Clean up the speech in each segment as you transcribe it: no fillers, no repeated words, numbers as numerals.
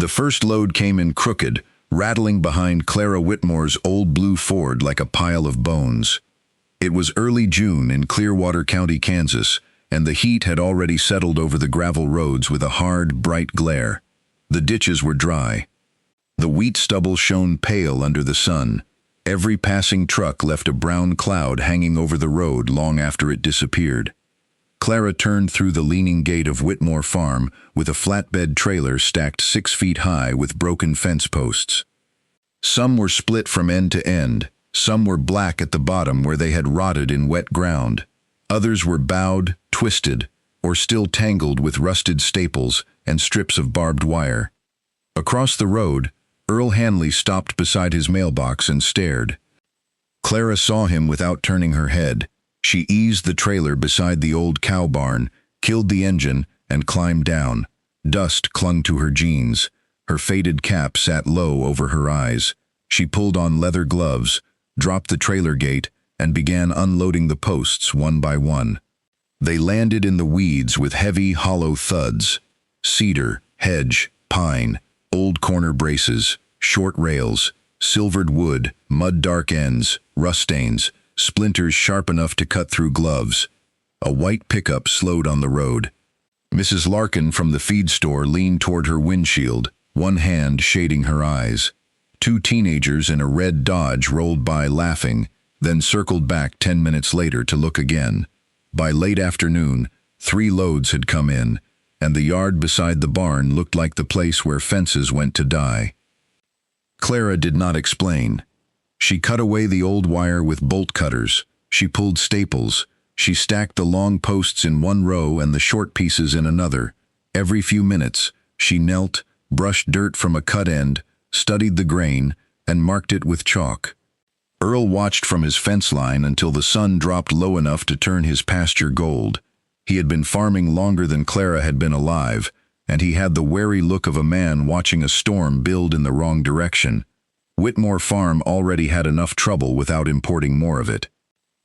The first load came in crooked, rattling behind Clara Whitmore's old blue Ford like a pile of bones. It was early June in Clearwater County, Kansas, and the heat had already settled over the gravel roads with a hard, bright glare. The ditches were dry. The wheat stubble shone pale under the sun. Every passing truck left a brown cloud hanging over the road long after it disappeared. Clara turned through the leaning gate of Whitmore Farm with a flatbed trailer stacked 6 feet high with broken fence posts. Some were split from end to end, some were black at the bottom where they had rotted in wet ground. Others were bowed, twisted, or still tangled with rusted staples and strips of barbed wire. Across the road, Earl Hanley stopped beside his mailbox and stared. Clara saw him without turning her head. She eased the trailer beside the old cow barn, killed the engine, and climbed down. Dust clung to her jeans. Her faded cap sat low over her eyes. She pulled on leather gloves, dropped the trailer gate, and began unloading the posts one by one. They landed in the weeds with heavy, hollow thuds. Cedar, hedge, pine, old corner braces, short rails, silvered wood, mud-dark ends, rust stains, splinters sharp enough to cut through gloves. A white pickup slowed on the road. Mrs. Larkin from the feed store leaned toward her windshield, one hand shading her eyes. 2 teenagers in a red Dodge rolled by laughing, then circled back 10 minutes later to look again. By late afternoon, 3 loads had come in, and the yard beside the barn looked like the place where fences went to die. Clara did not explain. She cut away the old wire with bolt cutters. She pulled staples. She stacked the long posts in one row and the short pieces in another. Every few minutes, she knelt, brushed dirt from a cut end, studied the grain, and marked it with chalk. Earl watched from his fence line until the sun dropped low enough to turn his pasture gold. He had been farming longer than Clara had been alive, and he had the wary look of a man watching a storm build in the wrong direction. Whitmore Farm already had enough trouble without importing more of it.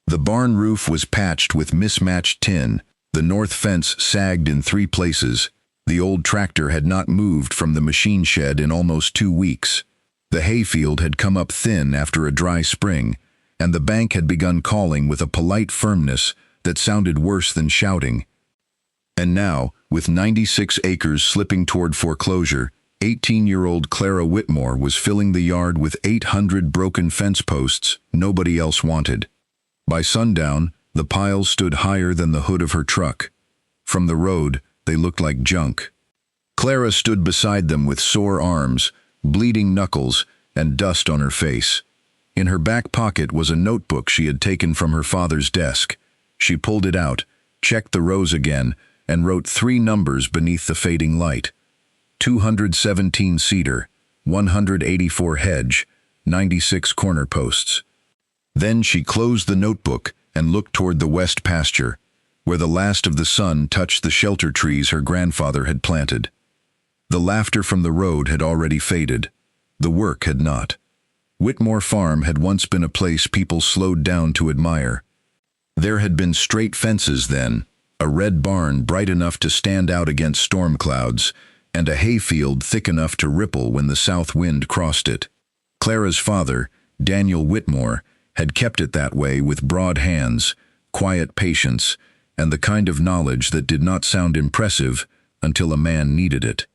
The barn roof was patched with mismatched tin. The north fence sagged in 3 places. The old tractor had not moved from the machine shed in almost 2 weeks. The hayfield had come up thin after a dry spring, and the bank had begun calling with a polite firmness that sounded worse than shouting. And now, with 96 acres slipping toward foreclosure, 18-year-old Clara Whitmore was filling the yard with 800 broken fence posts nobody else wanted. By sundown, the piles stood higher than the hood of her truck. From the road, they looked like junk. Clara stood beside them with sore arms, bleeding knuckles, and dust on her face. In her back pocket was a notebook she had taken from her father's desk. She pulled it out, checked the rows again, and wrote 3 numbers beneath the fading light. 217 cedar, 184 hedge, 96 corner posts. Then she closed the notebook and looked toward the west pasture, where the last of the sun touched the shelter trees her grandfather had planted. The laughter from the road had already faded. The work had not. Whitmore Farm had once been a place people slowed down to admire. There had been straight fences then, a red barn bright enough to stand out against storm clouds, and a hayfield thick enough to ripple when the south wind crossed it. Clara's father, Daniel Whitmore, had kept it that way with broad hands, quiet patience, and the kind of knowledge that did not sound impressive until a man needed it.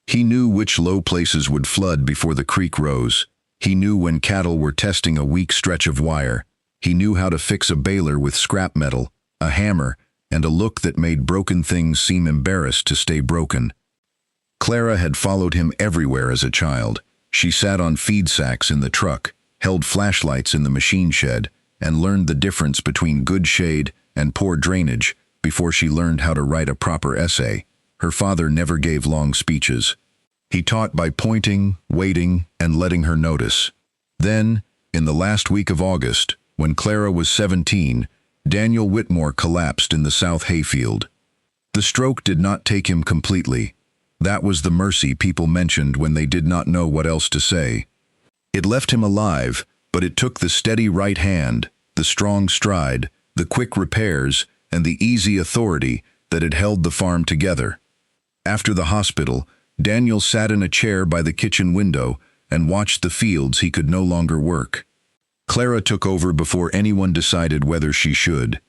He knew which low places would flood before the creek rose. He knew when cattle were testing a weak stretch of wire. He knew how to fix a baler with scrap metal, a hammer, and a look that made broken things seem embarrassed to stay broken. Clara had followed him everywhere as a child. She sat on feed sacks in the truck, held flashlights in the machine shed, and learned the difference between good shade and poor drainage before she learned how to write a proper essay. Her father never gave long speeches. He taught by pointing, waiting, and letting her notice. Then, in the last week of August, when Clara was 17, Daniel Whitmore collapsed in the south hayfield. The stroke did not take him completely. That was the mercy people mentioned when they did not know what else to say. It left him alive, but it took the steady right hand, the strong stride, the quick repairs, and the easy authority that had held the farm together. After the hospital, Daniel sat in a chair by the kitchen window and watched the fields he could no longer work. Clara took over before anyone decided whether she should.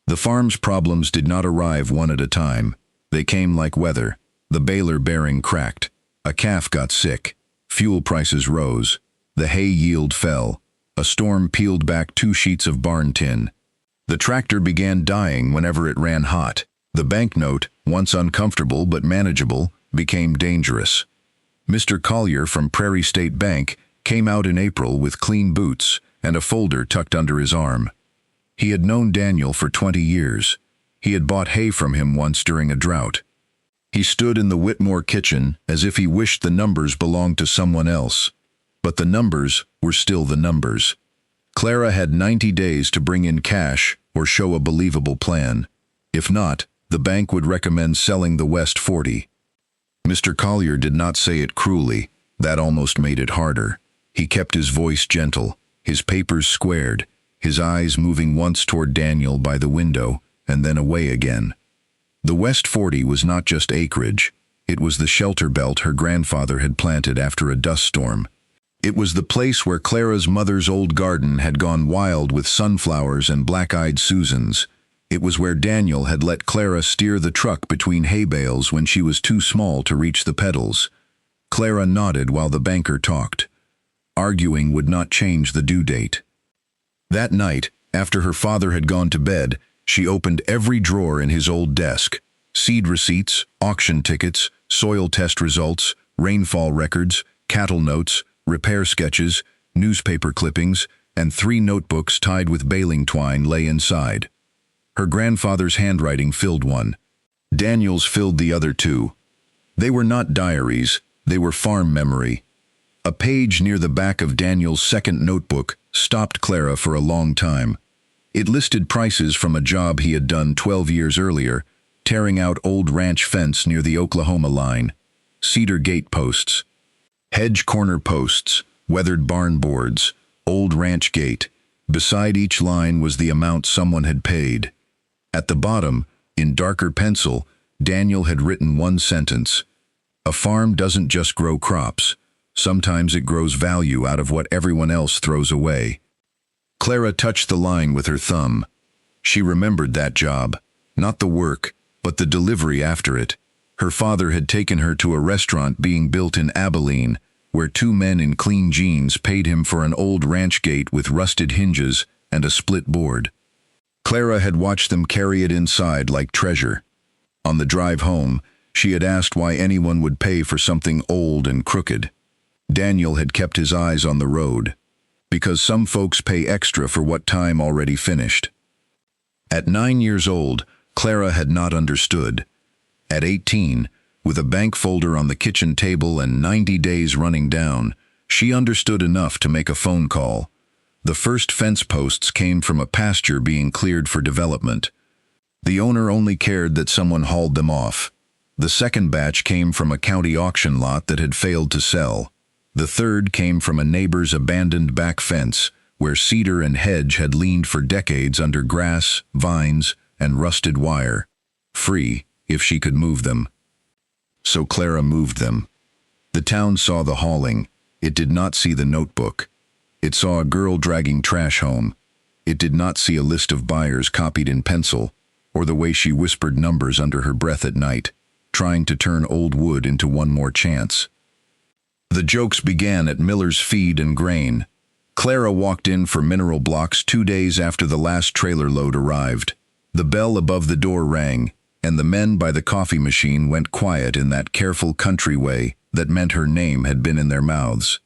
The farm's problems did not arrive one at a time. They came like weather. The baler bearing cracked. A calf got sick. Fuel prices rose. The hay yield fell. A storm peeled back 2 sheets of barn tin. The tractor began dying whenever it ran hot. The banknote, once uncomfortable but manageable, became dangerous. Mr. Collier from Prairie State Bank came out in April with clean boots and a folder tucked under his arm. He had known Daniel for 20 years. He had bought hay from him once during a drought. He stood in the Whitmore kitchen as if he wished the numbers belonged to someone else. But the numbers were still the numbers. Clara had 90 days to bring in cash or show a believable plan. If not, the bank would recommend selling the West 40. Mr. Collier did not say it cruelly. That almost made it harder. He kept his voice gentle, his papers squared, his eyes moving once toward Daniel by the window and then away again. The West 40 was not just acreage. It was the shelter belt her grandfather had planted after a dust storm. It was the place where Clara's mother's old garden had gone wild with sunflowers and black-eyed Susans. It was where Daniel had let Clara steer the truck between hay bales when she was too small to reach the pedals. Clara nodded while the banker talked. Arguing would not change the due date. That night, after her father had gone to bed, she opened every drawer in his old desk. Seed receipts, auction tickets, soil test results, rainfall records, cattle notes, repair sketches, newspaper clippings, and 3 notebooks tied with baling twine lay inside. Her grandfather's handwriting filled one. Daniel's filled the other 2. They were not diaries, they were farm memory. A page near the back of Daniel's second notebook stopped Clara for a long time. It listed prices from a job he had done 12 years earlier, tearing out old ranch fence near the Oklahoma line, cedar gate posts, hedge corner posts, weathered barn boards, old ranch gate. Beside each line was the amount someone had paid. At the bottom, in darker pencil, Daniel had written one sentence. A farm doesn't just grow crops. Sometimes it grows value out of what everyone else throws away. Clara touched the line with her thumb. She remembered that job. Not the work, but the delivery after it. Her father had taken her to a restaurant being built in Abilene, where 2 men in clean jeans paid him for an old ranch gate with rusted hinges and a split board. Clara had watched them carry it inside like treasure. On the drive home, she had asked why anyone would pay for something old and crooked. Daniel had kept his eyes on the road. Because some folks pay extra for what time already finished. At 9 years old, Clara had not understood. At 18, with a bank folder on the kitchen table and 90 days running down, she understood enough to make a phone call. The first fence posts came from a pasture being cleared for development. The owner only cared that someone hauled them off. The second batch came from a county auction lot that had failed to sell. The third came from a neighbor's abandoned back fence, where cedar and hedge had leaned for decades under grass, vines, and rusted wire. Free, if she could move them. So Clara moved them. The town saw the hauling. It did not see the notebook. It saw a girl dragging trash home. It did not see a list of buyers copied in pencil, or the way she whispered numbers under her breath at night, trying to turn old wood into one more chance. The jokes began at Miller's Feed and Grain. Clara walked in for mineral blocks 2 days after the last trailer load arrived. The bell above the door rang, and the men by the coffee machine went quiet in that careful country way that meant her name had been in their mouths.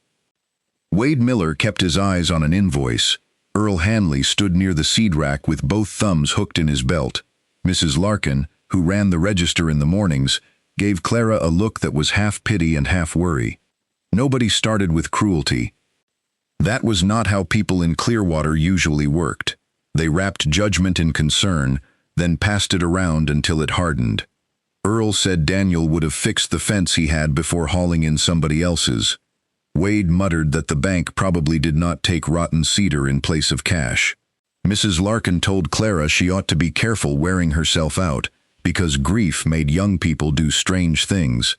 Wade Miller kept his eyes on an invoice. Earl Hanley stood near the seed rack with both thumbs hooked in his belt. Mrs. Larkin, who ran the register in the mornings, gave Clara a look that was half pity and half worry. Nobody started with cruelty. That was not how people in Clearwater usually worked. They wrapped judgment in concern, then passed it around until it hardened. Earl said Daniel would have fixed the fence he had before hauling in somebody else's. Wade muttered that the bank probably did not take rotten cedar in place of cash. Mrs. Larkin told Clara she ought to be careful wearing herself out, because grief made young people do strange things.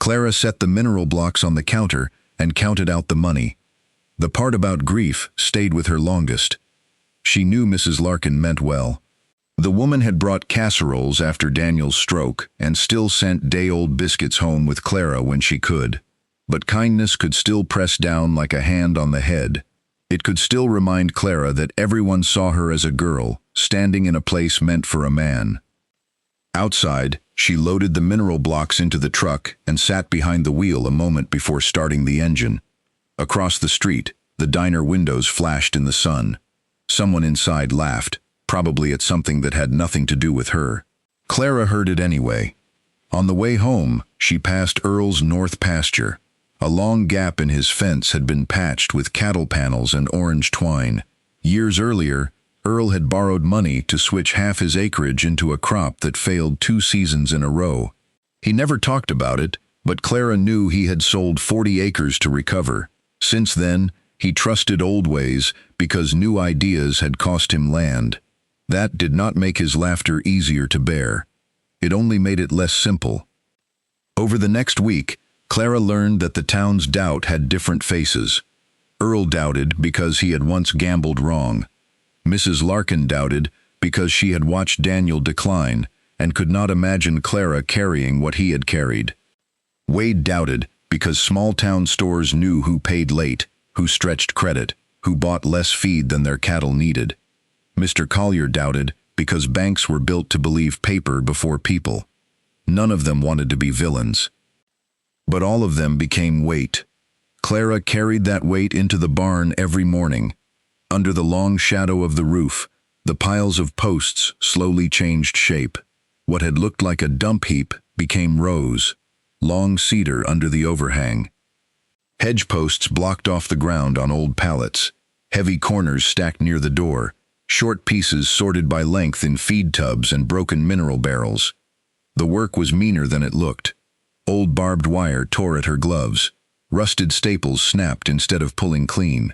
Clara set the mineral blocks on the counter and counted out the money. The part about grief stayed with her longest. She knew Mrs. Larkin meant well. The woman had brought casseroles after Daniel's stroke and still sent day-old biscuits home with Clara when she could. But kindness could still press down like a hand on the head. It could still remind Clara that everyone saw her as a girl, standing in a place meant for a man. Outside, she loaded the mineral blocks into the truck and sat behind the wheel a moment before starting the engine. Across the street, the diner windows flashed in the sun. Someone inside laughed, probably at something that had nothing to do with her. Clara heard it anyway. On the way home, she passed Earl's north pasture. A long gap in his fence had been patched with cattle panels and orange twine. Years earlier, Earl had borrowed money to switch half his acreage into a crop that failed 2 seasons in a row. He never talked about it, but Clara knew he had sold 40 acres to recover. Since then, he trusted old ways because new ideas had cost him land. That did not make his laughter easier to bear. It only made it less simple. Over the next week, Clara learned that the town's doubt had different faces. Earl doubted because he had once gambled wrong. Mrs. Larkin doubted because she had watched Daniel decline and could not imagine Clara carrying what he had carried. Wade doubted because small-town stores knew who paid late, who stretched credit, who bought less feed than their cattle needed. Mr. Collier doubted because banks were built to believe paper before people. None of them wanted to be villains. But all of them became weight. Clara carried that weight into the barn every morning. Under the long shadow of the roof, the piles of posts slowly changed shape. What had looked like a dump heap became rows, long cedar under the overhang. Hedge posts blocked off the ground on old pallets, heavy corners stacked near the door, short pieces sorted by length in feed tubs and broken mineral barrels. The work was meaner than it looked. Old barbed wire tore at her gloves. Rusted staples snapped instead of pulling clean.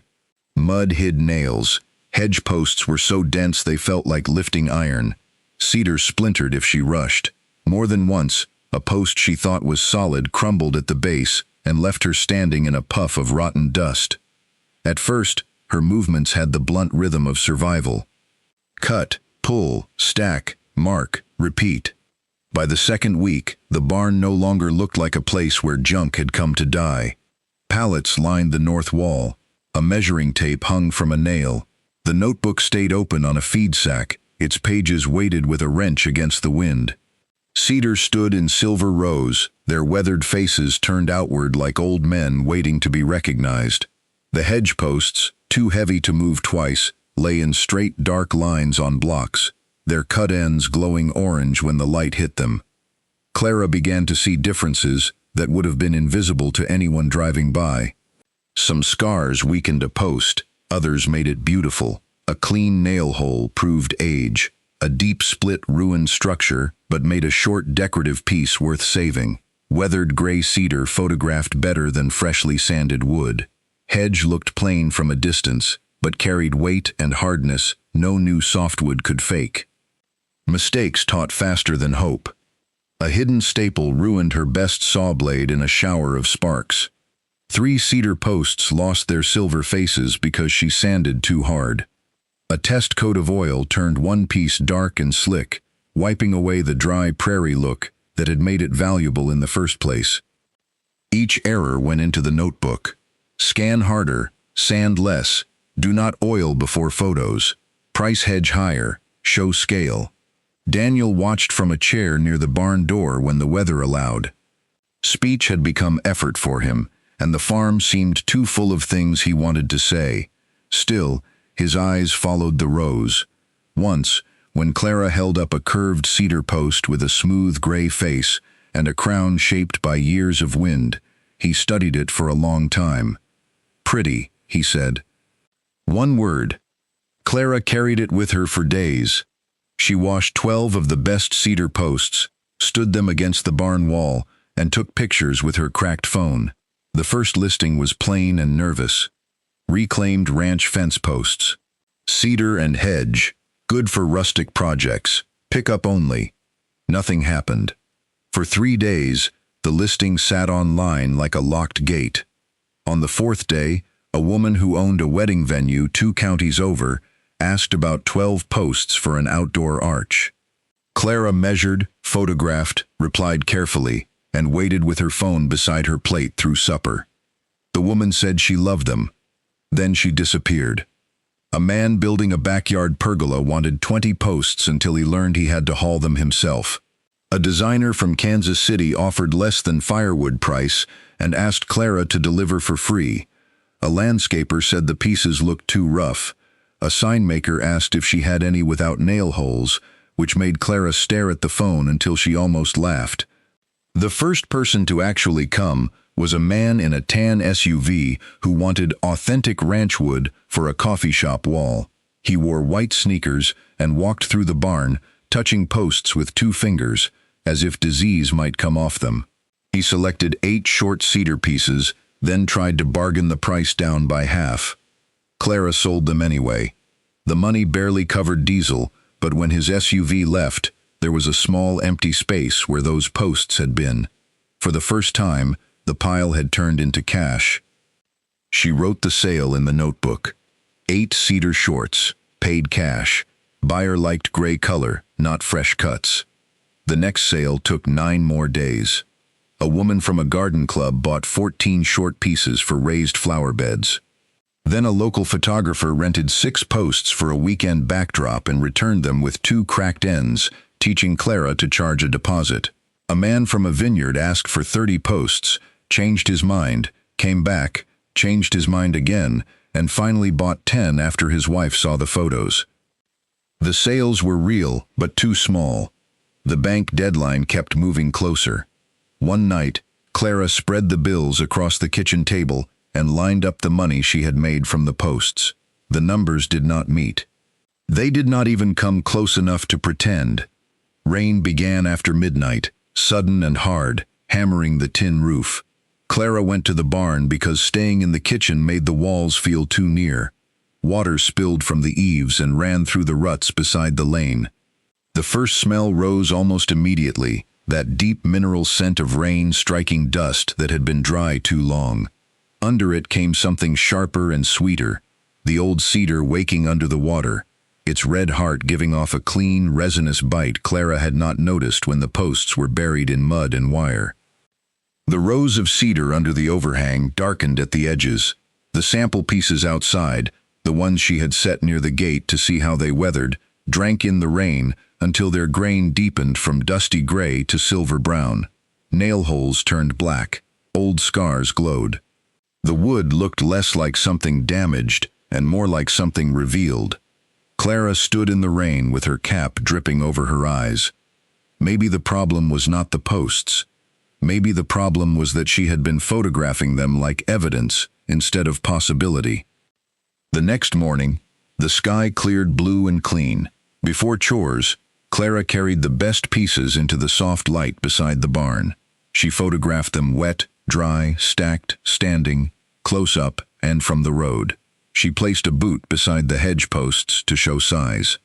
Mud hid nails. Hedge posts were so dense they felt like lifting iron. Cedar splintered if she rushed. More than once, a post she thought was solid crumbled at the base and left her standing in a puff of rotten dust. At first, her movements had the blunt rhythm of survival. Cut, pull, stack, mark, repeat. By the second week, the barn no longer looked like a place where junk had come to die. Pallets lined the north wall. A measuring tape hung from a nail. The notebook stayed open on a feed sack, its pages weighted with a wrench against the wind. Cedar stood in silver rows, their weathered faces turned outward like old men waiting to be recognized. The hedge posts, too heavy to move twice, lay in straight dark lines on blocks, their cut ends glowing orange when the light hit them. Clara began to see differences that would have been invisible to anyone driving by. Some scars weakened a post, others made it beautiful. A clean nail hole proved age. A deep split ruined structure, but made a short decorative piece worth saving. Weathered gray cedar photographed better than freshly sanded wood. Hedge looked plain from a distance, but carried weight and hardness no new softwood could fake. Mistakes taught faster than hope. A hidden staple ruined her best saw blade in a shower of sparks. 3 cedar posts lost their silver faces because she sanded too hard. A test coat of oil turned one piece dark and slick, wiping away the dry prairie look that had made it valuable in the first place. Each error went into the notebook. Scan harder, sand less, do not oil before photos, price hedge higher, show scale. Daniel watched from a chair near the barn door when the weather allowed. Speech had become effort for him, and the farm seemed too full of things he wanted to say. Still, his eyes followed the rows. Once, when Clara held up a curved cedar post with a smooth gray face and a crown shaped by years of wind, he studied it for a long time. "Pretty," he said. One word. Clara carried it with her for days. She washed 12 of the best cedar posts, stood them against the barn wall, and took pictures with her cracked phone. The first listing was plain and nervous. Reclaimed ranch fence posts. Cedar and hedge, good for rustic projects, pick up only. Nothing happened. For 3 days, The listing sat online like a locked gate. On the fourth day, a woman who owned a wedding venue 2 counties over asked about 12 posts for an outdoor arch. Clara measured, photographed, replied carefully, and waited with her phone beside her plate through supper. The woman said she loved them. Then she disappeared. A man building a backyard pergola wanted 20 posts until he learned he had to haul them himself. A designer from Kansas City offered less than firewood price and asked Clara to deliver for free. A landscaper said the pieces looked too rough. A sign maker asked if she had any without nail holes, which made Clara stare at the phone until she almost laughed. The first person to actually come was a man in a tan SUV who wanted authentic ranch wood for a coffee shop wall. He wore white sneakers and walked through the barn, touching posts with 2 fingers, as if disease might come off them. He selected 8 short cedar pieces, then tried to bargain the price down by half. Clara sold them anyway. The money barely covered diesel, but when his SUV left, there was a small empty space where those posts had been. For the first time, the pile had turned into cash. She wrote the sale in the notebook. 8 cedar shorts, paid cash. Buyer liked gray color, not fresh cuts. The next sale took 9 more days. A woman from a garden club bought 14 short pieces for raised flower beds. Then a local photographer rented 6 posts for a weekend backdrop and returned them with 2 cracked ends, teaching Clara to charge a deposit. A man from a vineyard asked for 30 posts, changed his mind, came back, changed his mind again, and finally bought 10 after his wife saw the photos. The sales were real, but too small. The bank deadline kept moving closer. One night, Clara spread the bills across the kitchen table and lined up the money she had made from the posts. The numbers did not meet. They did not even come close enough to pretend. Rain began after midnight, sudden and hard, hammering the tin roof. Clara went to the barn because staying in the kitchen made the walls feel too near. Water spilled from the eaves and ran through the ruts beside the lane. The first smell rose almost immediately, that deep mineral scent of rain striking dust that had been dry too long. Under it came something sharper and sweeter, the old cedar waking under the water, its red heart giving off a clean, resinous bite Clara had not noticed when the posts were buried in mud and wire. The rows of cedar under the overhang darkened at the edges. The sample pieces outside, the ones she had set near the gate to see how they weathered, drank in the rain until their grain deepened from dusty gray to silver brown. Nail holes turned black. Old scars glowed. The wood looked less like something damaged and more like something revealed. Clara stood in the rain with her cap dripping over her eyes. Maybe the problem was not the posts. Maybe the problem was that she had been photographing them like evidence instead of possibility. The next morning, the sky cleared blue and clean. Before chores, Clara carried the best pieces into the soft light beside the barn. She photographed them wet, dry, stacked, standing, close up, and from the road. She placed a boot beside the hedge posts to show size.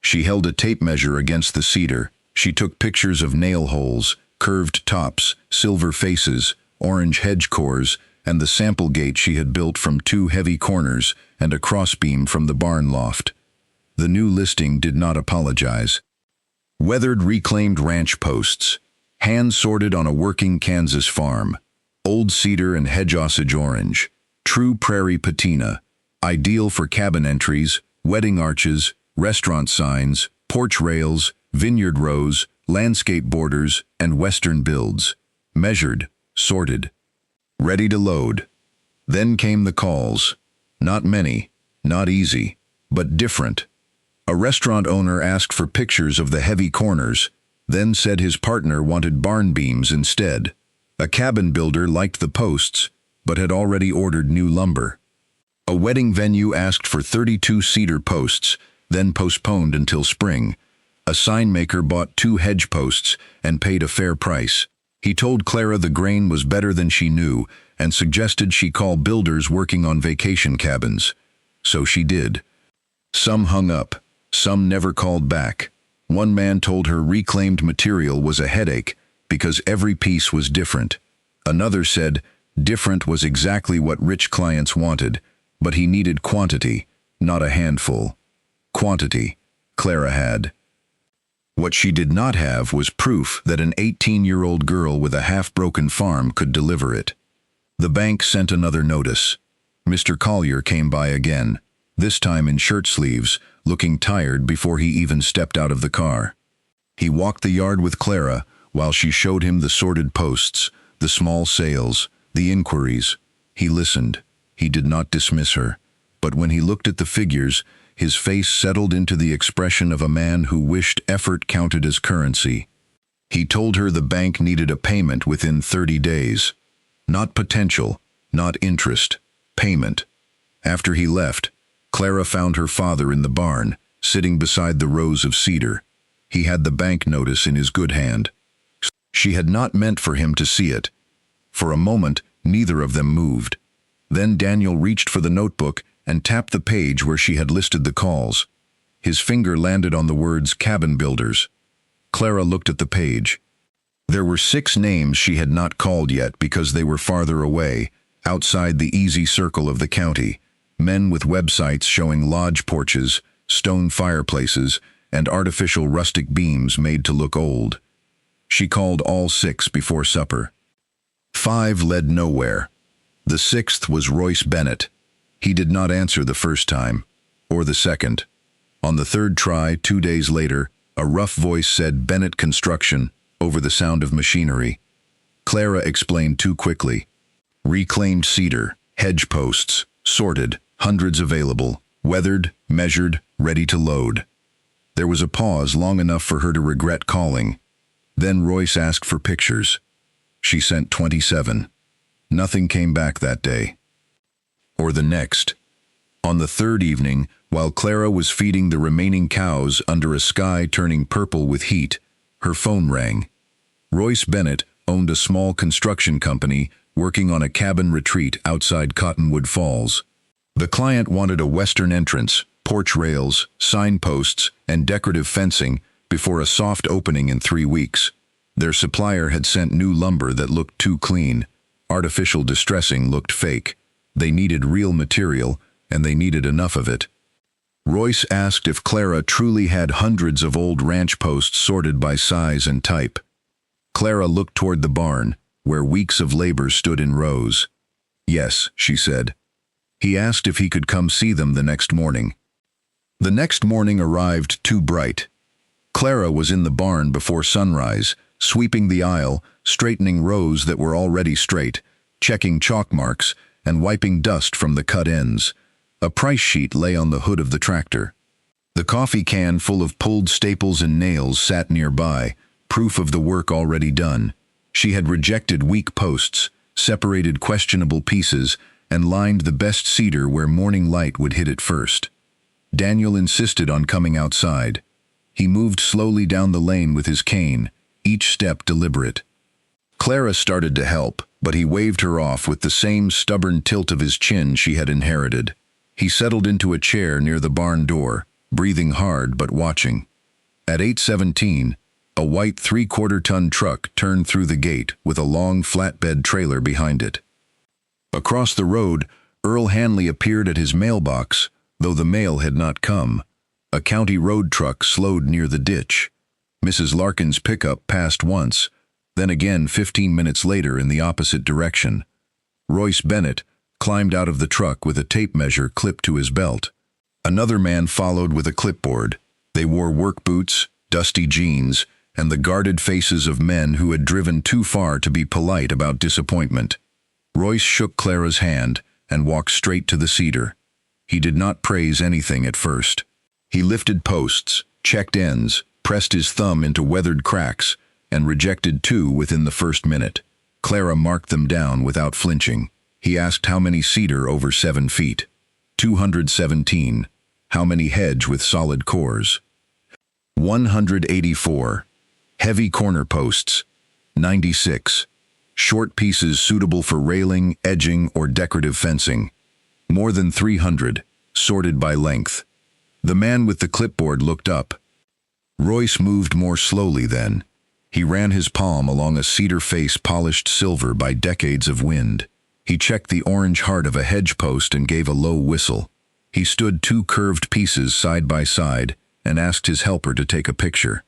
She held a tape measure against the cedar. She took pictures of nail holes, curved tops, silver faces, orange hedge cores, and the sample gate she had built from 2 heavy corners and a crossbeam from the barn loft. The new listing did not apologize. Weathered reclaimed ranch posts, hand-sorted on a working Kansas farm, old cedar and hedge osage orange, true prairie patina, ideal for cabin entries, wedding arches, restaurant signs, porch rails, vineyard rows, landscape borders, and western builds. Measured, sorted, ready to load. Then came the calls. Not many, not easy, but different. A restaurant owner asked for pictures of the heavy corners, then said his partner wanted barn beams instead. A cabin builder liked the posts, but had already ordered new lumber. A wedding venue asked for 32 cedar posts, then postponed until spring. A sign maker bought 2 hedge posts and paid a fair price. He told Clara the grain was better than she knew and suggested she call builders working on vacation cabins. So she did. Some hung up. Some never called back. One man told her reclaimed material was a headache, because every piece was different. Another said, different was exactly what rich clients wanted, but he needed quantity, not a handful. Quantity, Clara had. What she did not have was proof that an 18-year-old girl with a half-broken farm could deliver it. The bank sent another notice. Mr. Collier came by again, this time in shirt sleeves, looking tired before he even stepped out of the car. He walked the yard with Clara while she showed him the sorted posts, the small sales, the inquiries. He listened. He did not dismiss her. But when he looked at the figures, his face settled into the expression of a man who wished effort counted as currency. He told her the bank needed a payment within 30 days. Not potential, not interest, payment. After he left, Clara found her father in the barn, sitting beside the rows of cedar. He had the bank notice in his good hand. She had not meant for him to see it. For a moment, neither of them moved. Then Daniel reached for the notebook and tapped the page where she had listed the calls. His finger landed on the words cabin builders. Clara looked at the page. There were 6 names she had not called yet because they were farther away, outside the easy circle of the county. Men with websites showing lodge porches, stone fireplaces, and artificial rustic beams made to look old. She called all 6 before supper. 5 led nowhere. The 6th was Royce Bennett. He did not answer the first time, or the second. On the 3rd try, 2 days later, a rough voice said Bennett Construction over the sound of machinery. Clara explained too quickly. Reclaimed cedar, hedge posts, sorted, hundreds available, weathered, measured, ready to load. There was a pause long enough for her to regret calling. Then Royce asked for pictures. She sent 27. Nothing came back that day. Or the next. On the 3rd evening, while Clara was feeding the remaining cows under a sky turning purple with heat, her phone rang. Royce Bennett owned a small construction company working on a cabin retreat outside Cottonwood Falls. The client wanted a western entrance, porch rails, signposts, and decorative fencing before a soft opening in 3 weeks. Their supplier had sent new lumber that looked too clean. Artificial distressing looked fake. They needed real material, and they needed enough of it. Royce asked if Clara truly had hundreds of old ranch posts sorted by size and type. Clara looked toward the barn, where weeks of labor stood in rows. Yes, she said. He asked if he could come see them the next morning. The next morning arrived too bright. Clara was in the barn before sunrise, sweeping the aisle, straightening rows that were already straight, checking chalk marks, and wiping dust from the cut ends. A price sheet lay on the hood of the tractor. The coffee can full of pulled staples and nails sat nearby, proof of the work already done. She had rejected weak posts, separated questionable pieces, and lined the best cedar where morning light would hit it first. Daniel insisted on coming outside. He moved slowly down the lane with his cane, each step deliberate. Clara started to help, but he waved her off with the same stubborn tilt of his chin she had inherited. He settled into a chair near the barn door, breathing hard but watching. At 8:17, a white 3/4-ton truck turned through the gate with a long flatbed trailer behind it. Across the road, Earl Hanley appeared at his mailbox, though the mail had not come. A county road truck slowed near the ditch. Mrs. Larkin's pickup passed once, then again 15 minutes later in the opposite direction. Royce Bennett climbed out of the truck with a tape measure clipped to his belt. Another man followed with a clipboard. They wore work boots, dusty jeans, and the guarded faces of men who had driven too far to be polite about disappointment. Royce shook Clara's hand and walked straight to the cedar. He did not praise anything at first. He lifted posts, checked ends, pressed his thumb into weathered cracks, and rejected 2 within the first minute. Clara marked them down without flinching. He asked how many cedar over 7 feet. 217. How many hedge with solid cores? 184. Heavy corner posts. 96. Short pieces suitable for railing, edging, or decorative fencing. More than 300, sorted by length. The man with the clipboard looked up. Royce moved more slowly then. He ran his palm along a cedar face polished silver by decades of wind. He checked the orange heart of a hedge post and gave a low whistle. He stood 2 curved pieces side by side and asked his helper to take a picture.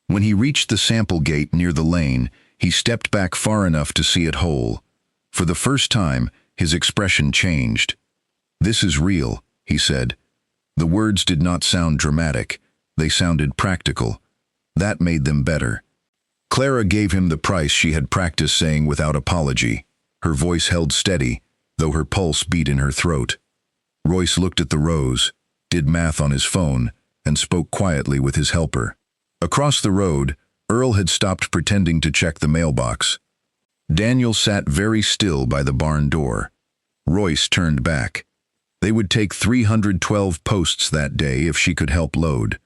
When he reached the sample gate near the lane, he stepped back far enough to see it whole. For the first time, his expression changed. "This is real," he said. The words did not sound dramatic. They sounded practical. That made them better. Clara gave him the price she had practiced saying without apology. Her voice held steady, though her pulse beat in her throat. Royce looked at the rose, did math on his phone, and spoke quietly with his helper. Across the road, Earl had stopped pretending to check the mailbox. Daniel sat very still by the barn door. Royce turned back. They would take 312 posts that day if she could help load.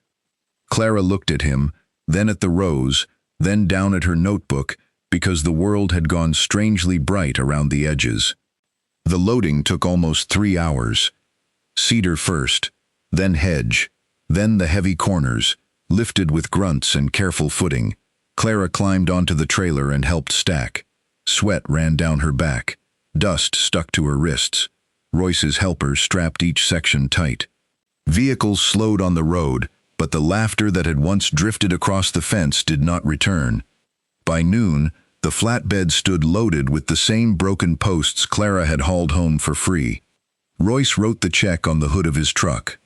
Clara looked at him, then at the rose, then down at her notebook, because the world had gone strangely bright around the edges. The loading took almost 3 hours. Cedar first, then hedge, then the heavy corners, lifted with grunts and careful footing. Clara climbed onto the trailer and helped stack. Sweat ran down her back. Dust stuck to her wrists. Royce's helper strapped each section tight. Vehicles slowed on the road, but the laughter that had once drifted across the fence did not return. By noon, the flatbed stood loaded with the same broken posts Clara had hauled home for free. Royce wrote the check on the hood of his truck.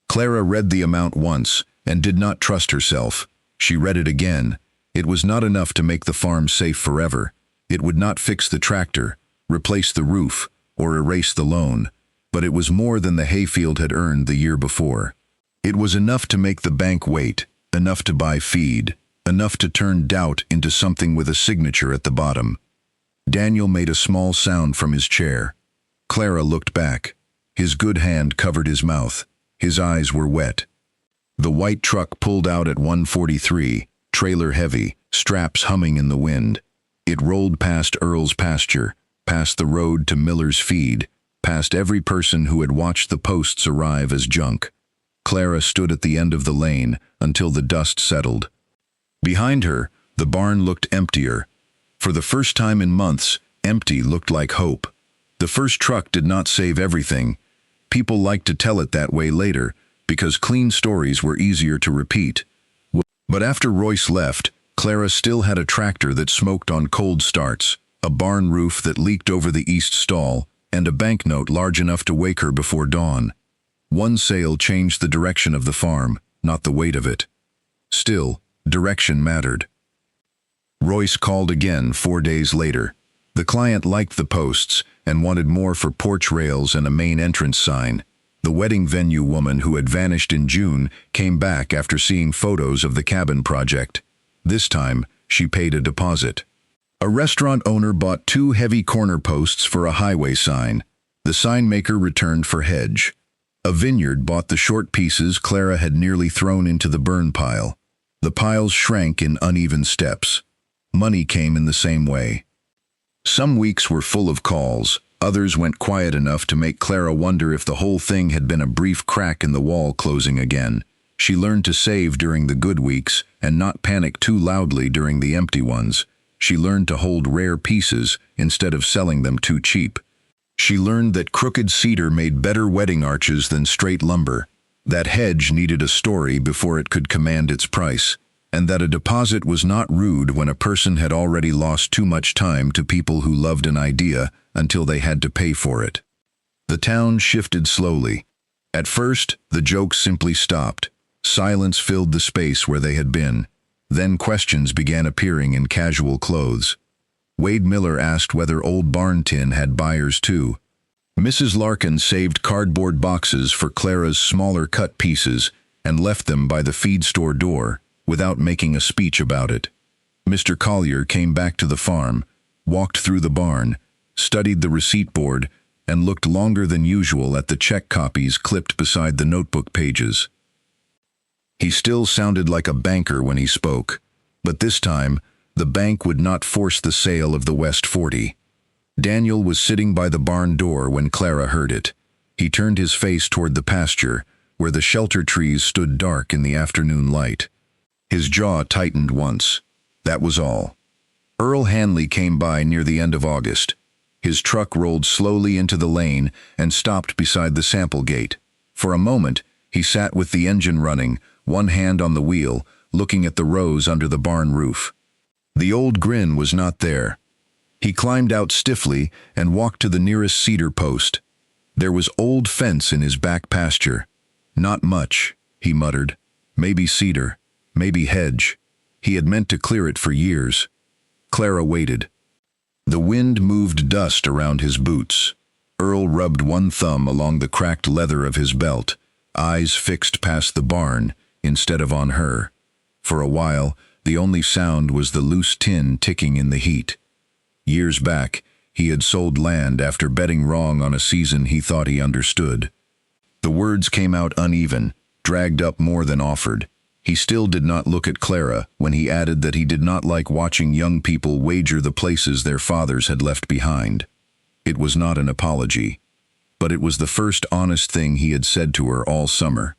Clara read the amount once and did not trust herself. She read it again. It was not enough to make the farm safe forever. It would not fix the tractor, replace the roof, or erase the loan. But it was more than the hayfield had earned the year before. It was enough to make the bank wait, enough to buy feed, enough to turn doubt into something with a signature at the bottom. Daniel made a small sound from his chair. Clara looked back. His good hand covered his mouth. His eyes were wet. The white truck pulled out at 1:43, trailer heavy, straps humming in the wind. It rolled past Earl's pasture, past the road to Miller's feed, past every person who had watched the posts arrive as junk. Clara stood at the end of the lane until the dust settled. Behind her, the barn looked emptier. For the first time in months, empty looked like hope. The first truck did not save everything. People liked to tell it that way later, because clean stories were easier to repeat. But after Royce left, Clara still had a tractor that smoked on cold starts, a barn roof that leaked over the east stall, and a banknote large enough to wake her before dawn. One sale changed the direction of the farm, not the weight of it. Still, direction mattered. Royce called again 4 days later. The client liked the posts and wanted more for porch rails and a main entrance sign. The wedding venue woman who had vanished in June came back after seeing photos of the cabin project. This time, she paid a deposit. A restaurant owner bought 2 heavy corner posts for a highway sign. The sign maker returned for hedge. A vineyard bought the short pieces Clara had nearly thrown into the burn pile. The piles shrank in uneven steps. Money came in the same way. Some weeks were full of calls. Others went quiet enough to make Clara wonder if the whole thing had been a brief crack in the wall closing again. She learned to save during the good weeks and not panic too loudly during the empty ones. She learned to hold rare pieces instead of selling them too cheap. She learned that crooked cedar made better wedding arches than straight lumber, that hedge needed a story before it could command its price, and that a deposit was not rude when a person had already lost too much time to people who loved an idea until they had to pay for it. The town shifted slowly. At first, the jokes simply stopped. Silence filled the space where they had been. Then questions began appearing in casual clothes. Wade Miller asked whether Old Barn Tin had buyers too. Mrs. Larkin saved cardboard boxes for Clara's smaller cut pieces and left them by the feed store door without making a speech about it. Mr. Collier came back to the farm, walked through the barn, studied the receipt board, and looked longer than usual at the check copies clipped beside the notebook pages. He still sounded like a banker when he spoke, but this time, the bank would not force the sale of the West 40. Daniel was sitting by the barn door when Clara heard it. He turned his face toward the pasture, where the shelter trees stood dark in the afternoon light. His jaw tightened once. That was all. Earl Hanley came by near the end of August. His truck rolled slowly into the lane and stopped beside the sample gate. For a moment, he sat with the engine running, one hand on the wheel, looking at the rows under the barn roof. The old grin was not there. He climbed out stiffly and walked to the nearest cedar post. There was old fence in his back pasture. Not much, he muttered. Maybe cedar, maybe hedge. He had meant to clear it for years. Clara waited. The wind moved dust around his boots. Earl rubbed one thumb along the cracked leather of his belt, eyes fixed past the barn instead of on her. For a while, the only sound was the loose tin ticking in the heat. Years back, he had sold land after betting wrong on a season he thought he understood. The words came out uneven, dragged up more than offered. He still did not look at Clara when he added that he did not like watching young people wager the places their fathers had left behind. It was not an apology, but it was the first honest thing he had said to her all summer.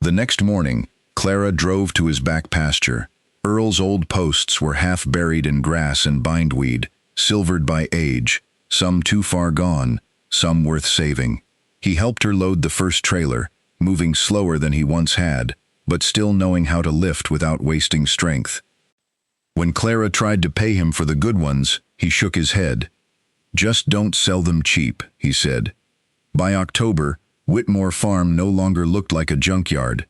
The next morning, Clara drove to his back pasture. Earl's old posts were half buried in grass and bindweed, silvered by age, some too far gone, some worth saving. He helped her load the first trailer, moving slower than he once had, but still knowing how to lift without wasting strength. When Clara tried to pay him for the good ones, he shook his head. "Just don't sell them cheap," he said. By October, Whitmore Farm no longer looked like a junkyard.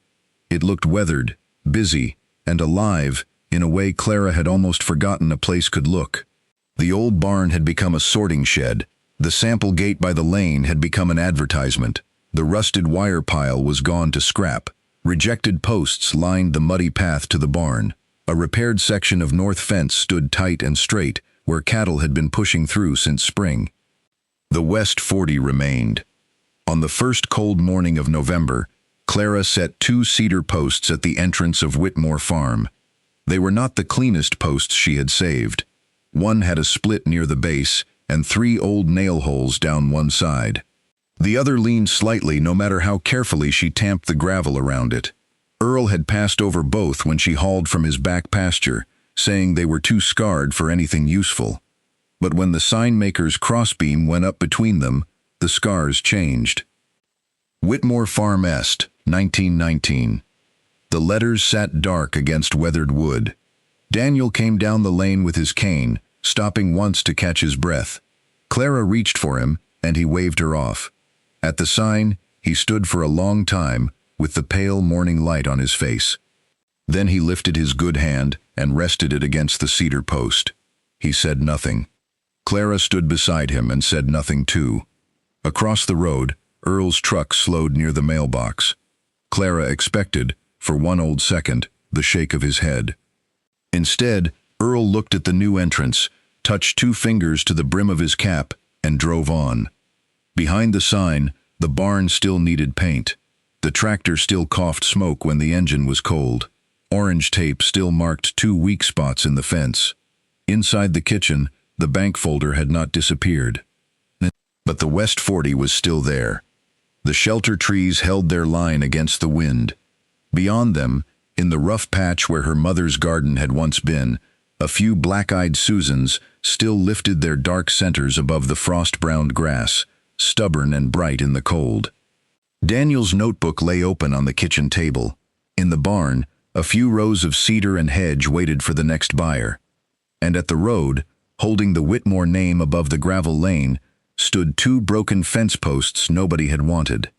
It looked weathered, busy, and alive in a way Clara had almost forgotten a place could look. The old barn had become a sorting shed. The sample gate by the lane had become an advertisement. The rusted wire pile was gone to scrap. Rejected posts lined the muddy path to the barn. A repaired section of north fence stood tight and straight, where cattle had been pushing through since spring. The West 40 remained. On the first cold morning of November, Clara set 2 cedar posts at the entrance of Whitmore Farm. They were not the cleanest posts she had saved. One had a split near the base and 3 old nail holes down one side. The other leaned slightly no matter how carefully she tamped the gravel around it. Earl had passed over both when she hauled from his back pasture, saying they were too scarred for anything useful. But when the sign-maker's crossbeam went up between them, the scars changed. Whitmore Farm Est, 1919. The letters sat dark against weathered wood. Daniel came down the lane with his cane, stopping once to catch his breath. Clara reached for him, and he waved her off. At the sign, he stood for a long time, with the pale morning light on his face. Then he lifted his good hand and rested it against the cedar post. He said nothing. Clara stood beside him and said nothing too. Across the road, Earl's truck slowed near the mailbox. Clara expected, for one old second, the shake of his head. Instead, Earl looked at the new entrance, touched 2 fingers to the brim of his cap, and drove on. Behind the sign, the barn still needed paint. The tractor still coughed smoke when the engine was cold. Orange tape still marked 2 weak spots in the fence. Inside the kitchen, the bank folder had not disappeared. But the West 40 was still there. The shelter trees held their line against the wind. Beyond them, in the rough patch where her mother's garden had once been, a few black-eyed Susans still lifted their dark centers above the frost-browned grass, stubborn and bright in the cold. Daniel's notebook lay open on the kitchen table. In the barn, a few rows of cedar and hedge waited for the next buyer. And at the road, holding the Whitmore name above the gravel lane, stood 2 broken fence posts nobody had wanted.